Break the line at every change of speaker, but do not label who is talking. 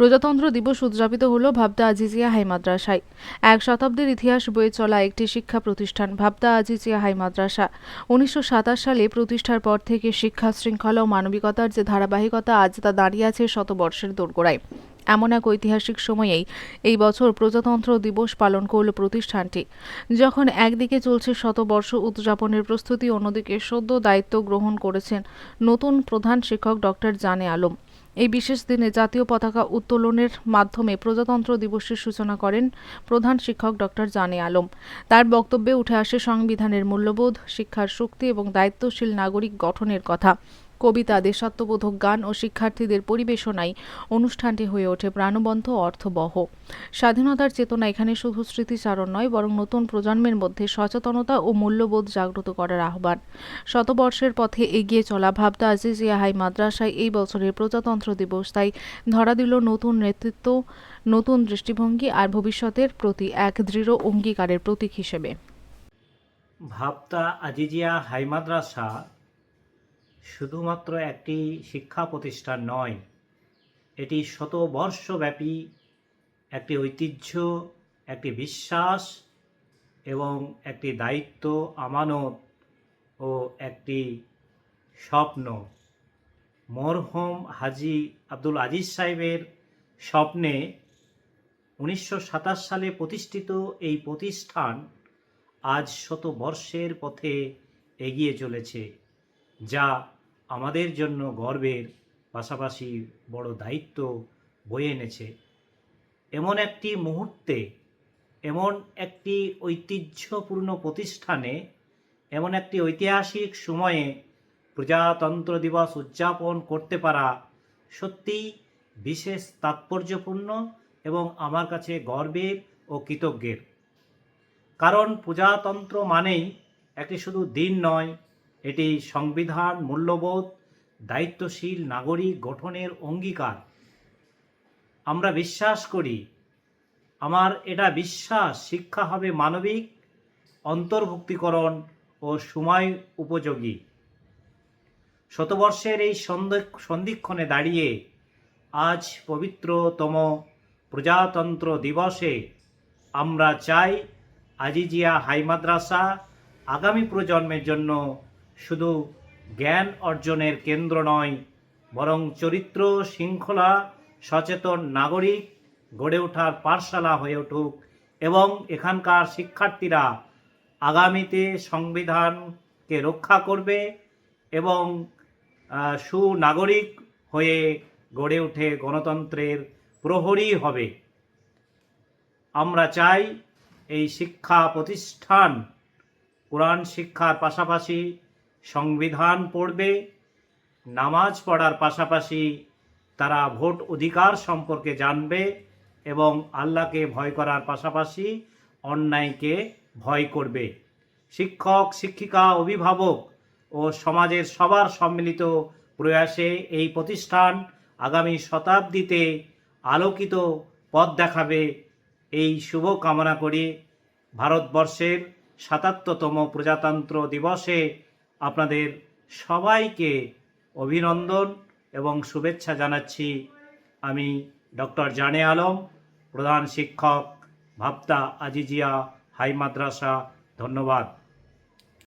প্রজাতন্ত্র দিবস উদযাপিত হলো ভাবদা আজিজিয়া হাই মাদ্রাসায়। 1 শতাব্দীর ইতিহাস বয়ে চলা একটি শিক্ষা প্রতিষ্ঠান ভাবদা আজিজিয়া হাই মাদ্রাসা 1927 সালে প্রতিষ্ঠার পর থেকে শিক্ষা শৃঙ্খলা ও মানবিকতার যে ধারাবাহিকতা আজ তা দাঁড়িয়ে আছে শতবর্ষের দোরগোড়ায়। এমন এক ঐতিহাসিক সময়েই এই বছর প্রজাতন্ত্র দিবস পালন করল প্রতিষ্ঠানটি। যখন একদিকে চলছে শতবর্ষ উদযাপনের প্রস্তুতি, অন্যদিকে সদ্য দায়িত্ব গ্রহণ করেছেন নতুন প্রধান শিক্ষক ডক্টর জানে আলম। এই বিশেষ দিনে জাতীয় পতাকা উত্তোলনের মাধ্যমে প্রজাতন্ত্র দিবসের সূচনা করেন প্রধান শিক্ষক ডক্টর জানে আলম। তার বক্তব্যে উঠে আসে সংবিধানের মূল্যবোধ, শিক্ষার শক্তি এবং দায়িত্বশীল নাগরিক গঠনের কথা। কবিতা, দেশাত্মবোধক গান ও শিক্ষার্থীদের পরিবেশনায় অনুষ্ঠানটি হয়ে ওঠে প্রাণবন্ত ও অর্থবহ। স্বাধীনতার চেতনা এখানে শুধু স্মৃতিচারণ নয়, বরং নতুন প্রজন্মের মধ্যে সচেতনতা ও মূল্যবোধ জাগ্রত করার আহ্বান। শতবর্ষের পথে এগিয়ে চলা ভাবদা আজিজিয়া হাই মাদ্রাসায় এই বছরের প্রজাতন্ত্র দিবস তাই ধরা দিল নতুন নেতৃত্ব, নতুন দৃষ্টিভঙ্গি আর ভবিষ্যতের প্রতি এক দৃঢ় অঙ্গীকারের প্রতীক হিসেবে।
ভাবদা আজিজিয়া হাই মাদ্রাসা শুধুমাত্র একটি শিক্ষা প্রতিষ্ঠান নয়, এটি শতবর্ষব্যাপী একটি ঐতিহ্য, একটি বিশ্বাস এবং একটি দায়িত্ব, আমানত ও একটি স্বপ্ন। মরহুম হাজী আব্দুল আজিজ সাহেবের স্বপ্নে 1927 সালে প্রতিষ্ঠিত এই প্রতিষ্ঠান আজ শতবর্ষের পথে এগিয়ে চলেছে, যা আমাদের জন্য গর্বের পাশাপাশি বড় দায়িত্ব বয়ে এনেছে। এমন একটি মুহূর্তে, এমন একটি ঐতিহ্যপূর্ণ প্রতিষ্ঠানে, এমন একটি ঐতিহাসিক সময়ে প্রজাতন্ত্র দিবস উদযাপন করতে পারা সত্যিই বিশেষ তাৎপর্যপূর্ণ এবং আমার কাছে গর্বের ও কৃতজ্ঞের। কারণ প্রজাতন্ত্র মানেই একটি শুধু দিন নয়, এটি সংবিধান, মূল্যবোধ, দায়িত্বশীল নাগরিক গঠনের অঙ্গীকার। আমরা বিশ্বাস করি, আমার এটা বিশ্বাস, শিক্ষা হবে মানবিক, অন্তর্ভুক্তিকরণ ও সময় উপযোগী। শতবর্ষের এই সন্ধিক্ষণে দাঁড়িয়ে আজ পবিত্রতম প্রজাতন্ত্র দিবসে আমরা চাই আজিজিয়া হাই মাদ্রাসা আগামী প্রজন্মের জন্য শুধু জ্ঞান অর্জনের কেন্দ্র নয়, বরং চরিত্র, শৃঙ্খলা, সচেতন নাগরিক গড়ে ওঠার পাঠশালা হয়ে উঠুক এবং এখানকার শিক্ষার্থীরা আগামীতে সংবিধানকে রক্ষা করবে এবং সুনাগরিক হয়ে গড়ে উঠে গণতন্ত্রের প্রহরী হবে। আমরা চাই এই শিক্ষা প্রতিষ্ঠান কোরআন শিক্ষার পাশাপাশি সংবিধান পড়বে, নামাজ পড়ার পাশাপাশি তারা ভোট অধিকার সম্পর্কে জানবে এবং আল্লাহকে ভয় করার পাশাপাশি অন্যায়কে ভয় করবে। শিক্ষক, শিক্ষিকা, অভিভাবক ও সমাজের সবার সম্মিলিত প্রয়াসে এই প্রতিষ্ঠান আগামী শতাব্দীতে আলোকিত পথ দেখাবে, এই শুভ কামনা করি। ভারতবর্ষের ৭৭তম প্রজাতন্ত্র দিবসে আপনাদের সবাইকে অভিনন্দন এবং শুভেচ্ছা জানাচ্ছি। আমি ডক্টর জানে আলম, প্রধান শিক্ষক, ভাবদা আজিজিয়া হাই মাদ্রাসা। ধন্যবাদ।